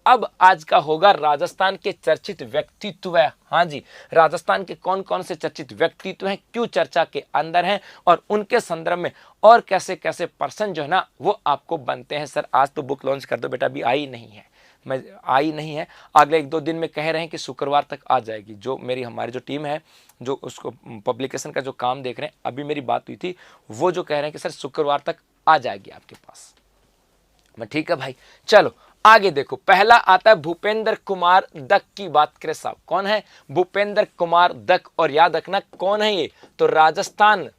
अब आज का होगा राजस्थान के चर्चित व्यक्तित्व। हाँ जी, राजस्थान के कौन कौन से चर्चित व्यक्तित्व हैं, क्यों चर्चा के अंदर हैं और उनके संदर्भ में और कैसे कैसे पर्सन जो है ना वो आपको बनते हैं। सर आज तो बुक लॉन्च कर दो बेटा, अभी आई नहीं है, मैं आई नहीं है, अगले 1-2 दिन में कह रहे हैं कि शुक्रवार तक आ जाएगी। जो हमारी जो टीम है जो उसको पब्लिकेशन का जो काम देख रहे हैं, अभी मेरी बात हुई थी, वो जो कह रहे हैं कि सर शुक्रवार तक आ जाएगी आपके पास। मैं ठीक है भाई, चलो आगे देखो। पहला आता है भूपेंद्र कुमार दत्त की बात करें साहब, कौन है भूपेंद्र कुमार दत्त, और याद रखना कौन है ये, तो राजस्थान,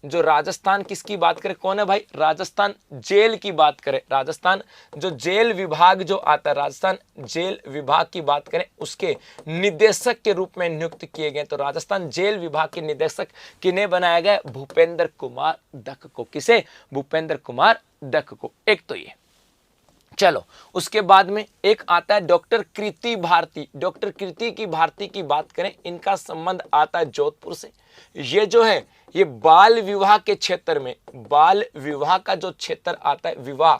जो राजस्थान किसकी बात करें, कौन है भाई, राजस्थान जेल की बात करें, राजस्थान जो जेल विभाग जो आता है, राजस्थान जेल विभाग की बात करें, उसके निदेशक के रूप में नियुक्त किए गए। तो राजस्थान जेल विभाग के निदेशक किन्हें बनाया गया, भूपेंद्र कुमार दत्त को। किसे, भूपेंद्र कुमार दत्त को। एक तो ये, चलो उसके बाद में एक आता है डॉक्टर कृति भारती। डॉक्टर कृति की भारती की बात करें, इनका संबंध आता है जोधपुर से। ये जो है ये बाल विवाह के क्षेत्र में, बाल विवाह का जो क्षेत्र आता है, विवाह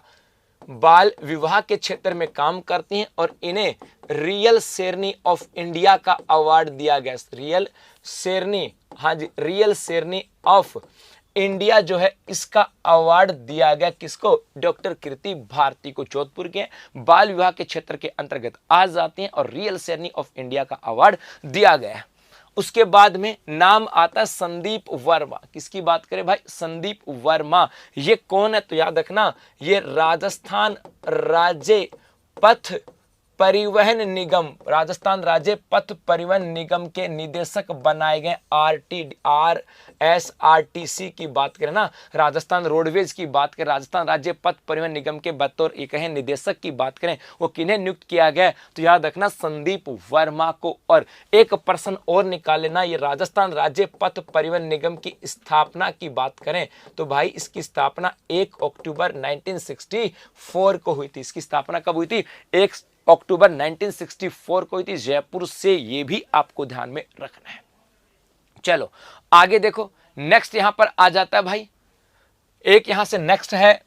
बाल विवाह के क्षेत्र में काम करती हैं और इन्हें रियल शेरनी ऑफ इंडिया का अवार्ड दिया गया। रियल शेरनी, हाँ जी, रियल शेरनी ऑफ इंडिया जो है इसका अवार्ड दिया गया किसको, डॉक्टर कृति भारती को। जोधपुर के बाल विवाह के क्षेत्र के अंतर्गत आ जाती हैं और रियल शेरनी ऑफ इंडिया का अवार्ड दिया गया है। उसके बाद में नाम आता है संदीप वर्मा। किसकी बात करें भाई, संदीप वर्मा। ये कौन है, तो याद रखना ये राजस्थान राज्य पथ परिवहन निगम, राजस्थान राज्य पथ परिवहन निगम के निदेशक बनाए गए। RSRTC की बात करें ना, राजस्थान रोडवेज की बात करें, राजस्थान राज्य पथ परिवहन निगम के बतौर एक है निदेशक की बात करें, वो किन्हें नियुक्त किया गया, तो याद रखना संदीप वर्मा को। और एक पर्सन और निकाल लेना, ये राजस्थान राज्य पथ परिवहन निगम की स्थापना की बात करें तो भाई इसकी स्थापना 1 अक्टूबर 1964 को हुई थी। इसकी स्थापना कब हुई थी, 1 अक्टूबर 1964 को हुई थी, जयपुर से। ये भी आपको ध्यान में रखना है। चलो आगे देखो, नेक्स्ट यहां पर आ जाता है भाई, एक यहां से नेक्स्ट है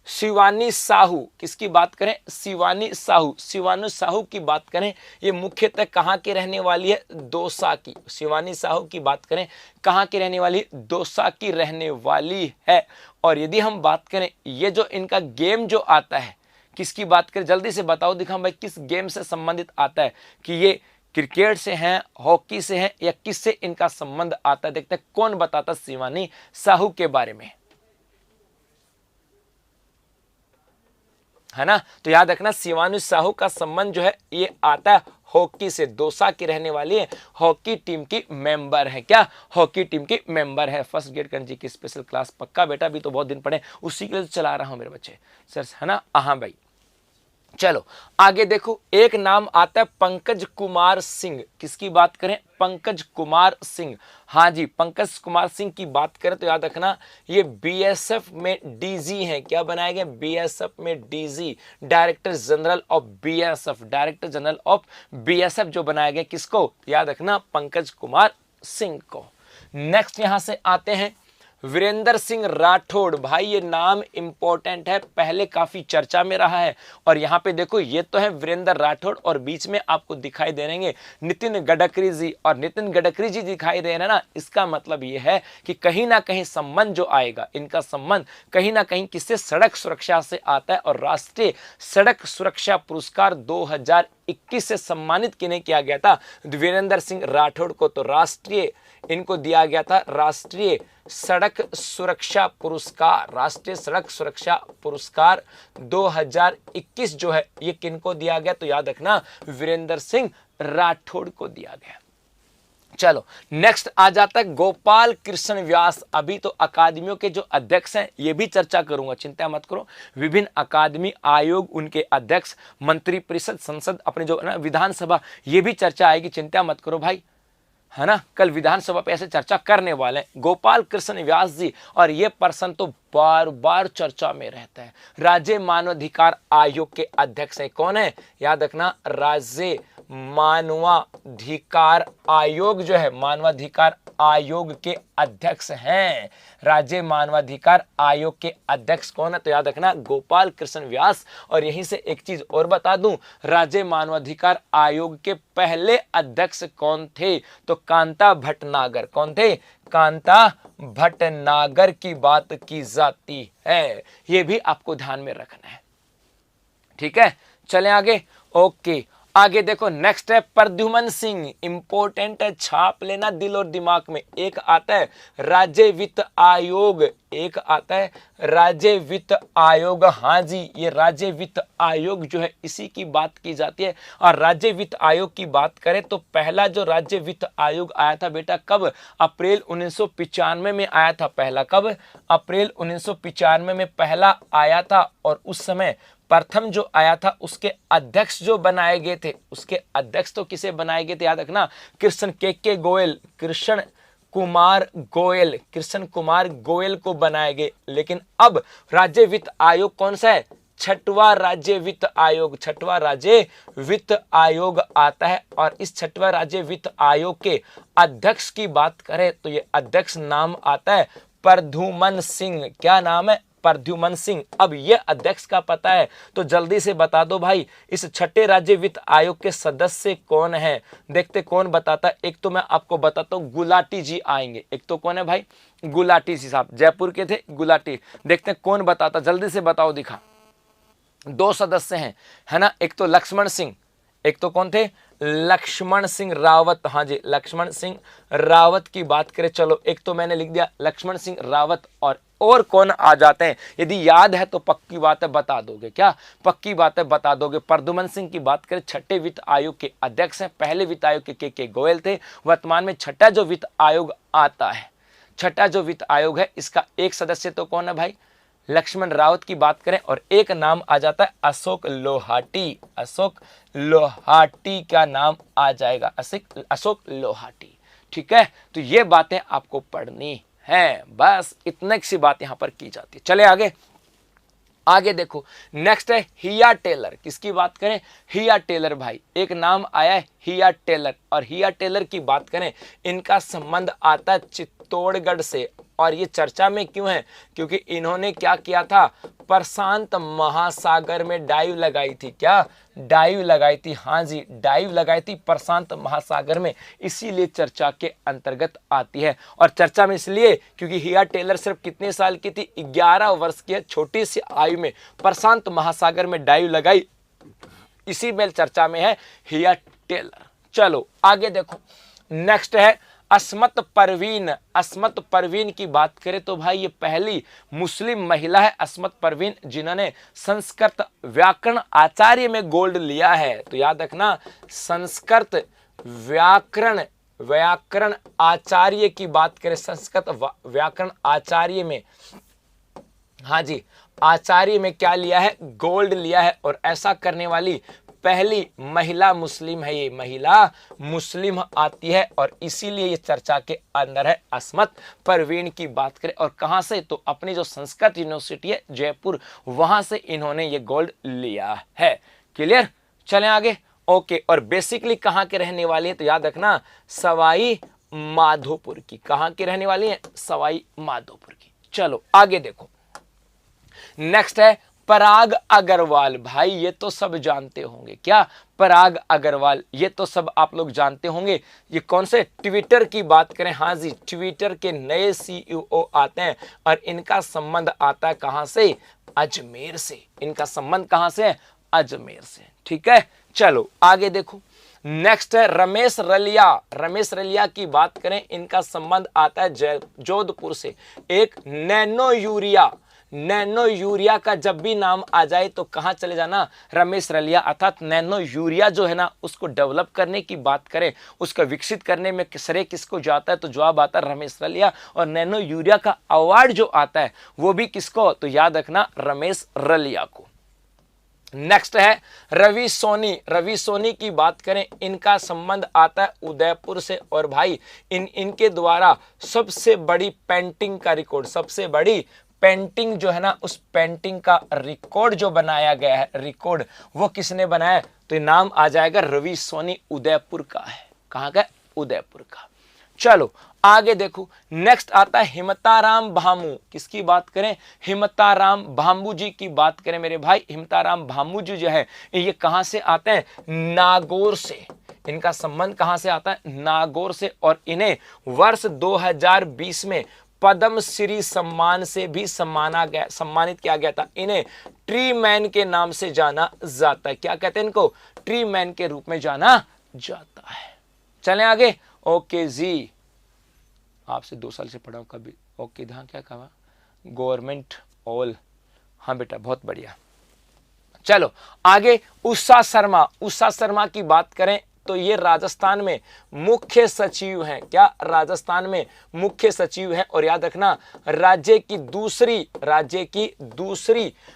शिवानी साहू। किसकी बात करें, शिवानी साहू। शिवानी साहू की बात करें, ये मुख्यतः कहां की रहने वाली है, दौसा की। शिवानी साहू की बात करें, कहां की रहने वाली, दौसा की रहने वाली है। और यदि हम बात करें, ये जो इनका गेम जो आता है, किसकी बात करें, जल्दी से बताओ दिखाओ भाई, किस गेम से संबंधित आता है, कि ये क्रिकेट से हैं, हॉकी से हैं, या किससे इनका संबंध आता है। देखते हैं कौन बताता शिवानी साहू के बारे में, है ना। तो याद रखना शिवानी साहू का संबंध जो है ये आता है हॉकी से। दौसा की रहने वाली है, हॉकी टीम की मेंबर है। क्या, हॉकी टीम की मेंबर है। फर्स्ट ग्रेड करंजी की स्पेशल क्लास पक्का बेटा, भी तो बहुत दिन पड़े, उसी के लिए चला रहा हूं मेरे बच्चे सर, है ना। हाँ भाई, चलो आगे देखो, एक नाम आता है पंकज कुमार सिंह। किसकी बात करें, पंकज कुमार सिंह। हाँ जी, पंकज कुमार सिंह की बात करें तो याद रखना ये बीएसएफ में डीजी हैं। क्या बनाए गए, बीएसएफ में DG, director general of BSF, director general of BSF जो बनाया गया, किसको, याद रखना पंकज कुमार सिंह को। नेक्स्ट यहां से आते हैं वीरेंद्र सिंह राठौड़। भाई ये नाम इंपॉर्टेंट है, पहले काफी चर्चा में रहा है। और यहाँ पे देखो ये तो है वीरेंद्र राठौड़, और बीच में आपको दिखाई दे रहे नितिन गडकरी जी, और नितिन गडकरी जी दिखाई दे रहे हैं ना। इसका मतलब ये है कि कहीं ना कहीं संबंध जो आएगा, इनका संबंध कहीं ना कहीं किससे, सड़क सुरक्षा से आता है। और राष्ट्रीय सड़क सुरक्षा पुरस्कार 2021 से सम्मानित किन्हें किया गया था, वीरेंद्र सिंह राठौड़ को। तो राष्ट्रीय इनको दिया गया था राष्ट्रीय सड़क सुरक्षा पुरस्कार, राष्ट्रीय सड़क सुरक्षा पुरस्कार 2021 जो है ये किनको दिया गया, तो याद रखना वीरेंद्र सिंह राठौड़ को दिया गया। चलो नेक्स्ट आ जाता है गोपाल कृष्ण व्यास। अभी तो अकादमियों के जो अध्यक्ष हैं ये भी चर्चा करूंगा, चिंता मत करो। विभिन्न अकादमी आयोग, उनके अध्यक्ष, मंत्री परिषद, संसद, अपने जो ना विधानसभा, ये भी चर्चा आएगी, चिंता मत करो भाई, है ना। कल विधानसभा पे ऐसे चर्चा करने वाले हैं गोपाल कृष्ण व्यास जी। और ये पर्सन तो बार बार चर्चा में रहता है, राज्य मानवाधिकार आयोग के अध्यक्ष है। कौन है, याद रखना राज्य मानवाधिकार आयोग जो है, मानवाधिकार आयोग के अध्यक्ष हैं। राज्य मानवाधिकार आयोग के अध्यक्ष कौन है? तो याद रखना गोपाल कृष्ण व्यास। और यहीं से एक चीज और बता दूं, राज्य मानवाधिकार आयोग के पहले अध्यक्ष कौन थे? तो कांता भटनागर। कौन थे? कांता भटनागर की बात की जाती है। यह भी आपको ध्यान में रखना है, ठीक है। चलें आगे। ओके, आगे देखो, नेक्स्ट है प्रद्युमन सिंह। इंपॉर्टेंट है, छाप लेना दिल और दिमाग में। एक आता है राज्य वित्त आयोग, एक आता है राज्य वित्त आयोग। हाँ जी, ये राज्य वित्त आयोग जो है इसी की बात की जाती है। और राज्य वित्त आयोग की बात करें तो पहला जो राज्य वित्त आयोग आया था बेटा, कब? अप्रैल 1995 में आया था पहला। कब? अप्रैल 1995 में पहला आया था। और उस समय प्रथम जो आया था उसके अध्यक्ष जो बनाए गए थे, उसके अध्यक्ष तो किसे बनाए गए थे? याद रखना कृष्ण के गोयल, कृष्ण कुमार गोयल, कृष्ण कुमार गोयल को बनाए गए। लेकिन अब राज्य वित्त आयोग कौन सा है? छठवां राज्य वित्त आयोग, छठवां राज्य वित्त आयोग आता है। और इस छठवां राज्य वित्त आयोग के अध्यक्ष की बात करें तो ये अध्यक्ष नाम आता है प्रद्युमन सिंह। क्या नाम है? प्रद्युमन सिंह। अब ये अध्यक्ष का पता है तो जल्दी से बता दो भाई, इस छठे राज्य वित्त आयोग के सदस्य कौन है? देखते कौन बताता है। एक तो मैं आपको बताता हूँ, गुलाटी जी आएंगे। एक तो कौन है भाई? गुलाटी जी साहब, जयपुर के थे गुलाटी। देखते कौन बताता, जल्दी से बताओ, दिखा। दो सदस्य हैं, है ना। एक तो लक्ष्मण सिंह, एक तो कौन थे? लक्ष्मण सिंह रावत। हाँ जी, लक्ष्मण सिंह रावत की बात करें, चलो एक तो मैंने लिख दिया लक्ष्मण सिंह रावत। और कौन आ जाते हैं? यदि याद है तो पक्की बात है बता दोगे। क्या पक्की बात है बता दोगे? प्रद्युमन सिंह की बात करें, छठे वित्त आयोग के अध्यक्ष हैं। पहले वित्त आयोग के गोयल थे। वर्तमान में छठा जो वित्त आयोग आता है, छठा जो वित्त आयोग है, इसका एक सदस्य तो कौन है भाई? लक्ष्मण रावत की बात करें। और एक नाम आ जाता है अशोक लोहाटी। अशोक लोहाटी का नाम आ जाएगा, अशोक लोहाटी, ठीक है। तो ये बातें आपको पढ़नी है, बस इतने सी बात यहां पर की जाती है। चले आगे। आगे देखो, नेक्स्ट है हिया टेलर। किसकी बात करें? हिया टेलर भाई। एक नाम आया है हिया टेलर। और हिया टेलर की बात करें, इनका संबंध आता है चित्तौड़गढ़ से। और ये चर्चा में क्यों है? क्योंकि इन्होंने क्या किया था? प्रशांत महासागर में डाइव लगाई थी। क्या डाइव लगाई थी? हाँ जी, डाइव लगाई थी प्रशांत महासागर में, इसीलिए चर्चा के अंतर्गत आती है। और चर्चा में इसलिए क्योंकि हिया टेलर सिर्फ कितने साल की थी? 11 वर्ष की, छोटी सी आयु में प्रशांत महासागर में डाइव लगाई, इसी में चर्चा में है हिया टेलर। चलो आगे देखो, नेक्स्ट है अस्मत परवीन। अस्मत परवीन की बात करें तो भाई ये पहली मुस्लिम महिला है, अस्मत परवीन, जिन्होंने संस्कृत व्याकरण आचार्य में गोल्ड लिया है। तो याद रखना, संस्कृत व्याकरण आचार्य की बात करें, संस्कृत व्याकरण आचार्य में, हाँ जी, आचार्य में क्या लिया है? गोल्ड लिया है। और ऐसा करने वाली पहली महिला मुस्लिम है, ये महिला मुस्लिम आती है। और इसीलिए ये चर्चा के अंदर है। अस्मत परवीन की बात करें और कहां से? तो अपनी जो संस्कृत यूनिवर्सिटी है जयपुर, वहां से इन्होंने ये गोल्ड लिया है। क्लियर? चलें आगे। ओके, और बेसिकली कहां के रहने वाली है? तो याद रखना सवाई माधोपुर की। कहां की रहने वाली है? सवाई माधोपुर की। चलो आगे देखो, नेक्स्ट है पराग अग्रवाल। भाई ये तो सब जानते होंगे। क्या? पराग अग्रवाल, ये तो सब आप लोग जानते होंगे। ये कौन से? ट्विटर की बात करें, हाँ जी, ट्विटर के नए सीईओ आते हैं। और इनका संबंध आता है कहां से? अजमेर से। इनका संबंध कहां से है? अजमेर से, ठीक है। चलो आगे देखो, नेक्स्ट है रमेश रलिया। रमेश रलिया की बात करें, इनका संबंध आता है जोधपुर से। एक नैनो यूरिया, नैनो यूरिया का जब भी नाम आ जाए तो कहां चले जाना? रमेश रलिया। अर्थात नैनो यूरिया जो है ना, उसको डेवलप करने की बात करें, उसका विकसित करने में श्रेय किसको जाता है? तो जवाब आता है रमेश रलिया। और नैनो यूरिया का अवार्ड जो आता है वो भी किसको? तो याद रखना रमेश रलिया को। नेक्स्ट है रवि सोनी। रवि सोनी की बात करें, इनका संबंध आता है उदयपुर से। और भाई इनके द्वारा सबसे बड़ी पेंटिंग का रिकॉर्ड, सबसे बड़ी पेंटिंग जो है ना, उस पेंटिंग का रिकॉर्ड जो बनाया गया है, रिकॉर्ड वो किसने बनाया? तो नाम आ जाएगा रवि सोनी, उदयपुर का है। कहां का? उदयपुर का। चलो आगे देखो, नेक्स्ट आता है हिमताराम भामू। किसकी बात करें? हिमताराम भामू जी की बात करें मेरे भाई। हिमताराम भामू जी जो है ये कहां से आते हैं? नागौर से। इनका संबंध कहां से आता है? नागौर से। और इन्हें वर्ष 2020 में पद्म श्री सम्मान से भी सम्मानित किया गया था। इन्हें ट्री मैन के नाम से जाना जाता है। क्या कहते हैं इनको? ट्री मैन के रूप में जाना जाता है। चलें आगे। ओके जी, आपसे 2 साल से पढ़ा हूं कभी। ओके हाँ, क्या कहा? Government all. हाँ बेटा, बहुत बढ़िया। चलो आगे, उषा शर्मा। उषा शर्मा की बात करें तो ये राजस्थान में मुख्य सचिव हैं। क्या? राजस्थान में मुख्य सचिव हैं। और याद रखना, राज्य की दूसरी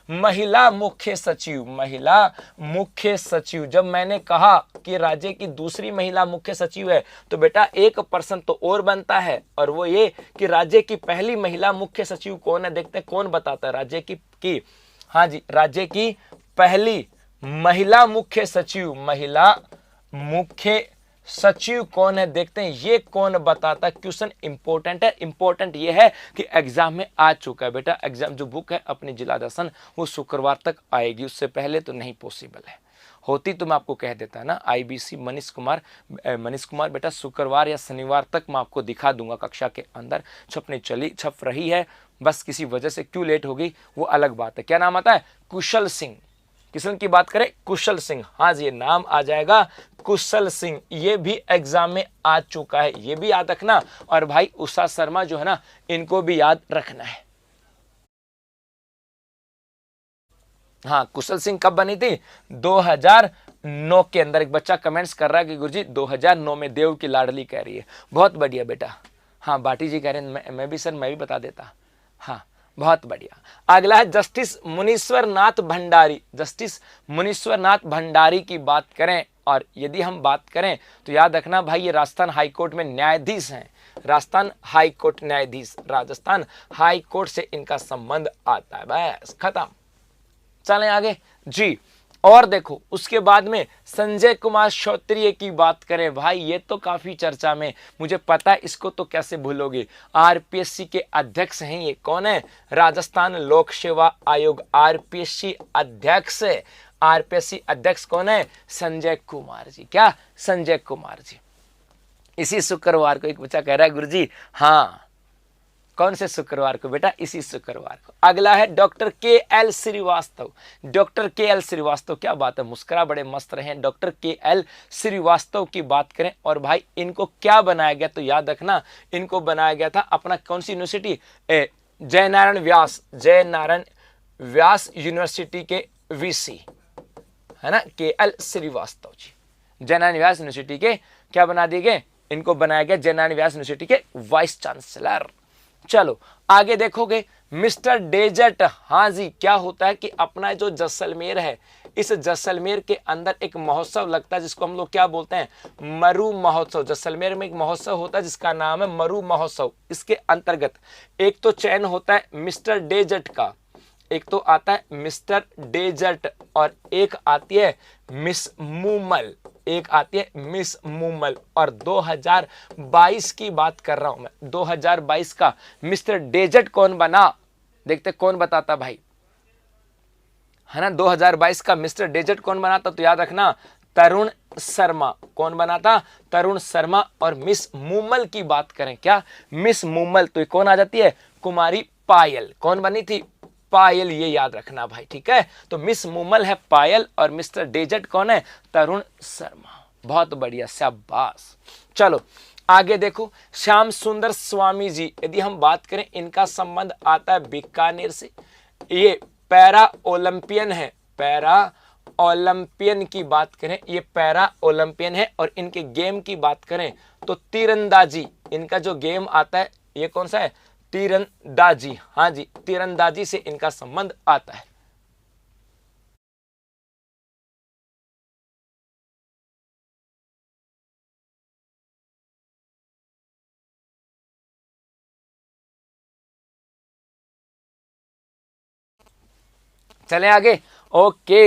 महिला मुख्य सचिव। महिला मुख्य सचिव। जब मैंने कहा कि राज्य की दूसरी महिला मुख्य सचिव है तो बेटा 1% तो और बनता है, और वो ये कि राज्य की पहली महिला मुख्य सचिव कौन है? देखते हैं कौन बताता है राज्य की हाँ जी, राज्य की पहली महिला मुख्य सचिव। महिला मुख्य सचिव कौन है? देखते हैं ये कौन बताता है। क्वेश्चन इंपॉर्टेंट है। इंपॉर्टेंट ये है कि एग्जाम में आ चुका है बेटा। एग्जाम जो बुक है अपनी जिला दर्शन वो शुक्रवार तक आएगी, उससे पहले तो नहीं पॉसिबल है। होती तो मैं आपको कह देता है ना। आईबीसी मनीष कुमार बेटा शुक्रवार या शनिवार तक मैं आपको दिखा दूंगा कक्षा के अंदर। छप रही है, बस किसी वजह से क्यों लेट हो गई वो अलग बात है। क्या नाम आता है? कुशल सिंह। किसन की बात करें? कुशल सिंह। हाँ जी, ये नाम आ जाएगा कुशल सिंह। ये भी एग्जाम में आ चुका है, ये भी याद रखना। और भाई उषा शर्मा जो है ना, इनको भी याद रखना है। हाँ, कुशल सिंह कब बनी थी? 2009 के अंदर। एक बच्चा कमेंट्स कर रहा है कि गुरुजी 2009 में, देव की लाडली कह रही है। बहुत बढ़िया बेटा। हाँ, बाटी जी कह रहे हैं मैं भी सर, मैं भी बता देता। हाँ, बहुत बढ़िया। अगला है जस्टिस मुनीश्वर नाथ भंडारी। जस्टिस मुनीश्वर नाथ भंडारी की बात करें, और यदि हम बात करें तो याद रखना भाई, ये राजस्थान हाईकोर्ट में न्यायाधीश हैं। राजस्थान हाईकोर्ट न्यायाधीश, राजस्थान हाईकोर्ट से इनका संबंध आता है। बस खत्म। चलें आगे जी। और देखो उसके बाद में संजय कुमार क्षत्रिय की बात करें, भाई ये तो काफी चर्चा में, मुझे पता है इसको तो कैसे भूलोगे। आरपीएससी के अध्यक्ष हैं ये। कौन है? राजस्थान लोक सेवा आयोग आरपीएससी अध्यक्ष। आरपीएससी अध्यक्ष कौन है? संजय कुमार जी। क्या? संजय कुमार जी। इसी शुक्रवार को एक बच्चा कह रहा है गुरुजी, हाँ कौन से शुक्रवार को? बेटा इसी शुक्रवार को। अगला है doctor K L. Shrivastava. Doctor K L. Shrivastava, क्या बात है, मुस्कुरा बड़े मस्त रहे हैं। Doctor K L. श्रीवास्तव की बात करें, और भाई इनको क्या बनाया गया? तो याद रखना, इनको बनाया गया था अपना कौन सी यूनिवर्सिटी? जयनारायण व्यास यूनिवर्सिटी के वीसी है ना, के.एल. श्रीवास्तव जी। जयनारायण व्यास यूनिवर्सिटी के क्या बना दिए गए? इनको बनाया गया जयनारायण व्यास यूनिवर्सिटी के वाइस चांसलर। चलो आगे देखोगे, मिस्टर डेजर्ट। हाँ जी, क्या होता है कि अपना जो जैसलमेर है, इस जैसलमेर के अंदर एक महोत्सव लगता है जिसको हम लोग क्या बोलते हैं? मरु महोत्सव। जैसलमेर में एक महोत्सव होता है जिसका नाम है मरु महोत्सव। इसके अंतर्गत एक तो चयन होता है मिस्टर डेजर्ट का, एक तो आता है मिस्टर डेजर्ट, और एक आती है मिस मूमल। एक आती है मिस मूमल। और 2022 की बात कर रहा हूं मैं। 2022 का मिस्टर डेजर्ट कौन बना? देखते कौन बताता भाई, है ना। 2022 का मिस्टर डेजर्ट कौन बना था? तो याद रखना, तरुण शर्मा। कौन बना था? तरुण शर्मा। और मिस मूमल की बात करें, क्या? मिस मूमल, तो ये कौन आ जाती है? कुमारी पायल। कौन बनी थी? पायल। ये याद रखना भाई, ठीक है। तो मिस मूमल है पायल, और मिस्टर डेजर्ट कौन है? तरुण शर्मा। बहुत बढ़िया, शाबाश। चलो आगे देखो, श्याम सुंदर स्वामी जी। यदि हम बात करें, इनका संबंध आता है बीकानेर से। ये पैरा ओलंपियन है। पैरा ओलंपियन की बात करें, ये पैरा ओलंपियन है। और इनके गेम की बात करें तो तीरंदाजी। इनका जो गेम आता है ये कौन सा है? तीरंदाजी। हाँ जी, तीरंदाजी से इनका संबंध आता है। चले आगे। ओके,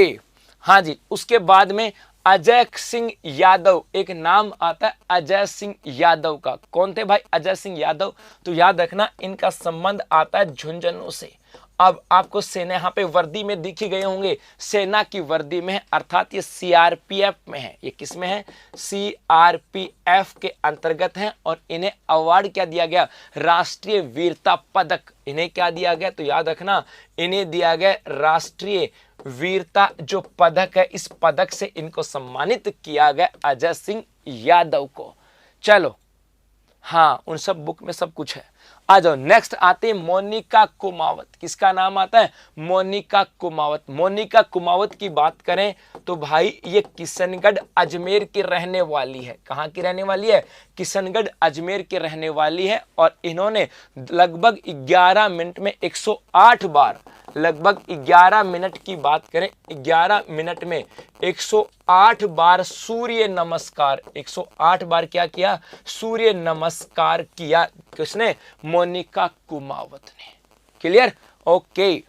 हाँ जी। उसके बाद में अजय सिंह यादव, एक नाम आता है अजय सिंह यादव का। कौन थे भाई अजय सिंह यादव? तो याद रखना इनका संबंध आता है झुंझुनू से। अब आपको सेना यहाँ पे वर्दी में दिखी गए होंगे, सेना की वर्दी में है, अर्थात ये सीआरपीएफ में है। ये किस में है? सीआरपीएफ के अंतर्गत है। और इन्हें अवार्ड क्या दिया गया? राष्ट्रीय वीरता पदक। इन्हें क्या दिया गया? तो याद रखना इन्हें दिया गया राष्ट्रीय वीरता जो पदक है, इस पदक से इनको सम्मानित किया गया अजय सिंह यादव को। चलो हाँ, उन सब बुक में सब कुछ है। आ जाओ, नेक्स्ट आते हैं मोनिका कुमावत। किसका नाम आता है? मोनिका कुमावत। मोनिका कुमावत की बात करें तो भाई ये किशनगढ़ अजमेर की रहने वाली है। कहाँ की रहने वाली है? किशनगढ़ अजमेर की रहने वाली है। और इन्होंने लगभग 11 मिनट में 108 बार, लगभग 11 मिनट की बात करें, 11 मिनट में 108 बार सूर्य नमस्कार, 108 बार क्या किया? सूर्य नमस्कार किया। किसने? मोनिका कुमावत ने। क्लियर? ओके,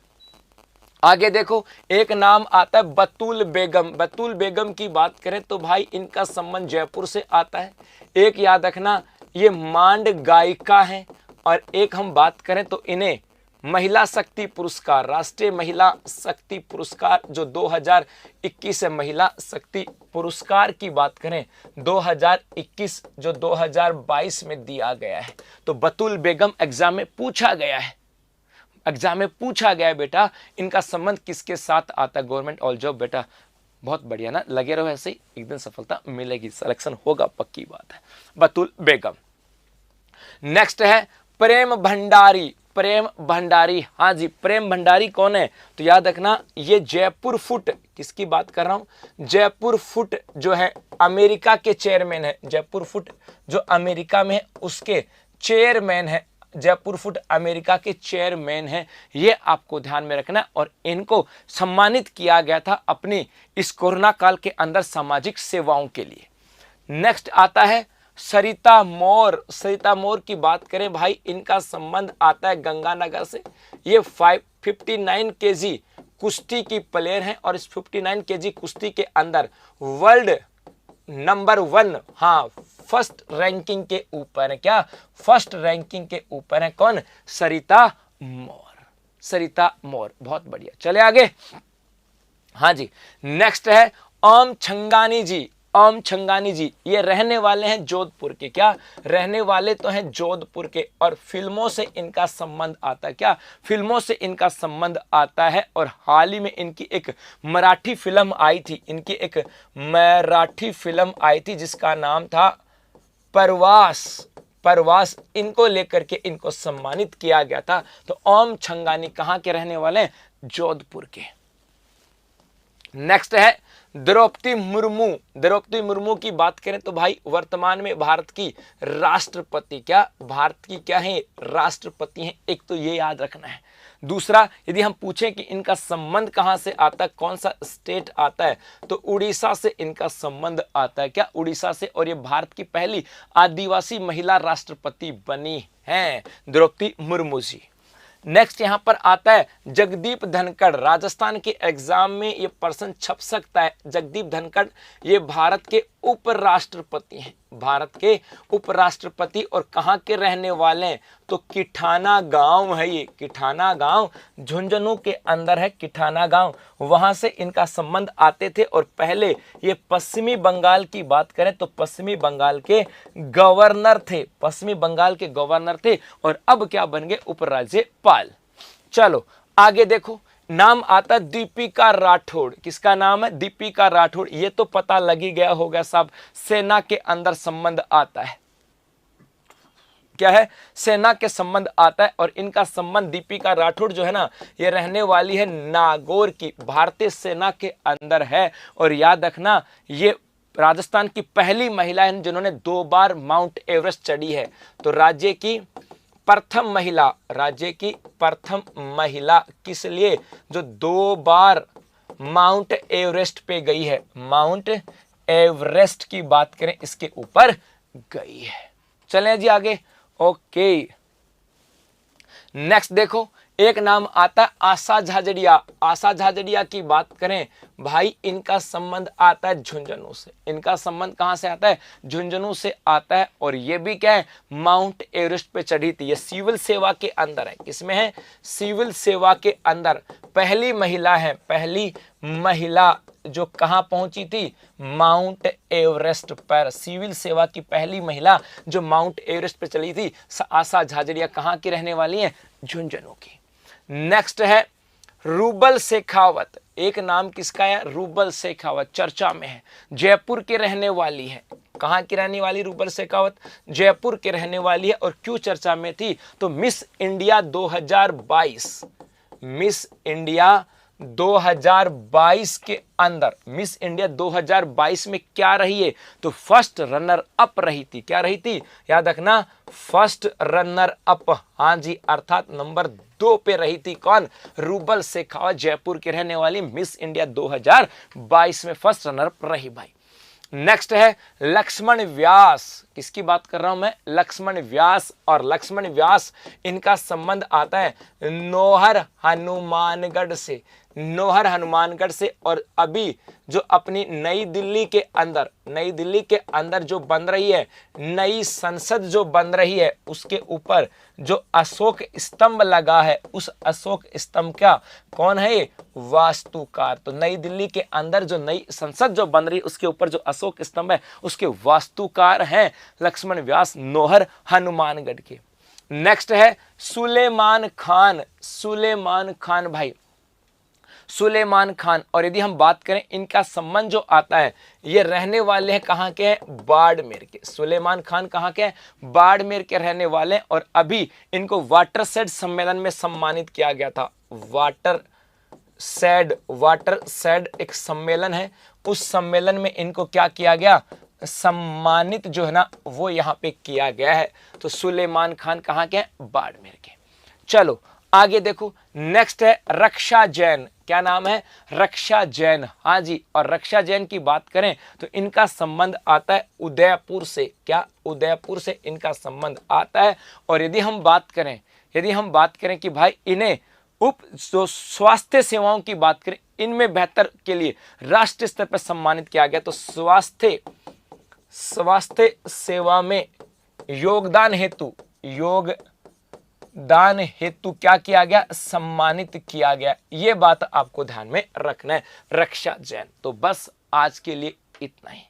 आगे देखो, एक नाम आता है बतूल बेगम। बतूल बेगम की बात करें तो भाई इनका संबंध जयपुर से आता है। एक याद रखना ये मांड गायिका है। और एक हम बात करें तो इन्हें महिला शक्ति पुरस्कार, राष्ट्रीय महिला शक्ति पुरस्कार जो 2021 है, महिला शक्ति पुरस्कार की बात करें 2021 जो 2022 में दिया गया है। तो बतूल बेगम एग्जाम में पूछा गया है, एग्जाम में पूछा गया है बेटा, इनका संबंध किसके साथ आता है? Government all job. बेटा बहुत बढ़िया ना, लगे रहो ऐसे ही, एक दिन सफलता मिलेगी, सिलेक्शन होगा, पक्की बात है। बतूल बेगम। नेक्स्ट है प्रेम भंडारी। प्रेम भंडारी, हाँ जी, प्रेम भंडारी कौन है? तो याद रखना ये जयपुर फुट, किसकी बात कर रहा हूं? जयपुर फुट जो है अमेरिका के चेयरमैन है। जयपुर फुट जो अमेरिका में है उसके चेयरमैन है। जयपुर फुट अमेरिका के चेयरमैन हैं, ये आपको ध्यान में रखना। और इनको सम्मानित किया गया था अपनी इस कोरोना काल के अंदर सामाजिक सेवाओं के लिए। नेक्स्ट आता है सरिता मौर्य। सरिता मौर्य की बात करें भाई, इनका संबंध आता है गंगानगर से। ये 59 केजी कुश्ती की प्लेयर हैं। और इस 59 केजी कुश्ती के अंदर वर्ल्ड नंबर 1, हाँ, फर्स्ट रैंकिंग के ऊपर है। क्या? फर्स्ट रैंकिंग के ऊपर है। कौन? सरिता मौर्य। सरिता मौर्य, बहुत बढ़िया। चले आगे, हाँ जी, नेक्स्ट है ओम छंगानी जी। ओम छंगानी जी ये रहने वाले हैं जोधपुर के। क्या? रहने वाले तो हैं जोधपुर के। और फिल्मों से इनका संबंध आता है। क्या? फिल्मों से इनका संबंध आता है। और हाल ही में इनकी एक मराठी फिल्म आई थी, इनकी एक मराठी फिल्म आई थी जिसका नाम था परवास। परवास, इनको लेकर के इनको सम्मानित किया गया था। तो ओम छंगानी कहाँ के रहने वाले हैं? जोधपुर के। नेक्स्ट है द्रौपदी मुर्मू। द्रौपदी मुर्मू की बात करें तो भाई वर्तमान में भारत की राष्ट्रपति। क्या? भारत की क्या है? राष्ट्रपति हैं। एक तो ये याद रखना है। दूसरा, यदि हम पूछें कि इनका संबंध कहां से आता है, कौन सा स्टेट आता है, तो उड़ीसा से इनका संबंध आता है। क्या? उड़ीसा से। और ये भारत की पहली आदिवासी महिला राष्ट्रपति बनी हैं द्रौपदी मुर्मू जी। नेक्स्ट यहां पर आता है जगदीप धनखड़। राजस्थान के एग्जाम में ये पर्सन छप सकता है। जगदीप धनखड़ ये भारत के उपराष्ट्रपति हैं। भारत के उपराष्ट्रपति। और कहां के रहने वाले हैं? तो किठाना गांव है ये। किठाना गांव झुंझुनू के अंदर है, किठाना गांव, वहां से इनका संबंध आते थे। और पहले ये पश्चिमी बंगाल की बात करें तो पश्चिमी बंगाल के गवर्नर थे। पश्चिमी बंगाल के गवर्नर थे। और अब क्या बन गए? उपराज्यपाल। चलो आगे देखो, नाम आता है दीपिका राठौड़। किसका नाम है? दीपिका राठौड़। ये तो पता लग ही गया होगा साहब, सेना के अंदर संबंध आता है। क्या है? सेना के संबंध आता है। और इनका संबंध दीपिका राठौड़ जो है ना, ये रहने वाली है नागौर की, भारतीय सेना के अंदर है। और याद रखना ये राजस्थान की पहली महिला है जिन्होंने 2 बार माउंट एवरेस्ट चढ़ी है। तो राज्य की प्रथम महिला, राज्य की प्रथम महिला किस लिए? जो 2 बार माउंट एवरेस्ट पे गई है। माउंट एवरेस्ट की बात करें इसके ऊपर गई है। चलें जी आगे। ओके, नेक्स्ट देखो, एक नाम आता है आशा झाझड़िया। आशा झाझड़िया की बात करें भाई इनका संबंध आता है झुंझुनू से। इनका संबंध कहां से आता है? झुंझुनू से आता है। और ये भी क्या है? माउंट एवरेस्ट पे चढ़ी थी। ये सिविल सेवा के अंदर है। किसमें है? सिविल सेवा के अंदर पहली महिला है। पहली महिला जो कहां पहुंची थी? माउंट एवरेस्ट पर। सिविल सेवा की पहली महिला जो माउंट एवरेस्ट पे चली थी। आशा झाझड़िया कहां की रहने वाली है? झुंझुनू की। नेक्स्ट है रूबल शेखावत। एक नाम किसका है? रूबल शेखावत चर्चा में है। जयपुर के रहने वाली है। कहां की रहने वाली? रूबल शेखावत जयपुर के रहने वाली है। और क्यों चर्चा में थी? तो मिस इंडिया 2022, मिस इंडिया 2022 के अंदर, मिस इंडिया 2022 में क्या रही है? तो फर्स्ट रनर अप रही थी। क्या रही थी? याद रखना, फर्स्ट रनर अप। हाँ जी, अर्थात नंबर 2 पे रही थी। कौन? रूबल शेखावत, जयपुर की रहने वाली, मिस इंडिया 2022 में फर्स्ट रनर अप रही भाई। नेक्स्ट है लक्ष्मण व्यास। किसकी बात कर रहा हूं मैं? लक्ष्मण व्यास। और लक्ष्मण व्यास इनका संबंध आता है नौहर हनुमानगढ़ से। नौहर हनुमानगढ़ से। और अभी जो अपनी नई दिल्ली के अंदर, नई दिल्ली के अंदर जो बन रही है, नई संसद जो बन रही है, उसके ऊपर जो अशोक स्तंभ लगा है, उस अशोक स्तंभ का कौन है? वास्तुकार। तो नई दिल्ली के अंदर जो नई संसद जो बन रही है, उसके ऊपर जो अशोक स्तंभ है, उसके वास्तुकार हैं लक्ष्मण व्यास, नौहर हनुमानगढ़ के। नेक्स्ट है सुलेमान खान। सुलेमान खान भाई, सुलेमान खान। और यदि हम बात करें इनका संबंध जो आता है, ये रहने वाले हैं कहां के? हैं बाड़मेर के। सुलेमान खान कहां के हैं? बाड़मेर के रहने वाले हैं। और अभी इनको वाटरशेड सम्मेलन में सम्मानित किया गया था। वाटरशेड एक सम्मेलन है, उस सम्मेलन में इनको क्या किया गया? सम्मानित जो है ना, वो यहां पे किया गया है। तो सुलेमान खान कहां के हैं? बाड़मेर के। चलो आगे देखो। नेक्स्ट है रक्षा जैन। क्या नाम है? रक्षा जैन। हाँ जी। और रक्षा जैन की बात करें तो इनका संबंध आता है उदयपुर से। क्या? उदयपुर से इनका संबंध आता है। और यदि हम बात करें कि भाई इन्हें जो स्वास्थ्य सेवाओं की बात करें, इनमें बेहतर के लिए राष्ट्रीय स्तर पर सम्मानित किया गया। तो स्वास्थ्य सेवा में योगदान हेतु क्या किया गया? सम्मानित किया गया। ये बात आपको ध्यान में रखना है, रक्षा जैन। तो बस आज के लिए इतना ही।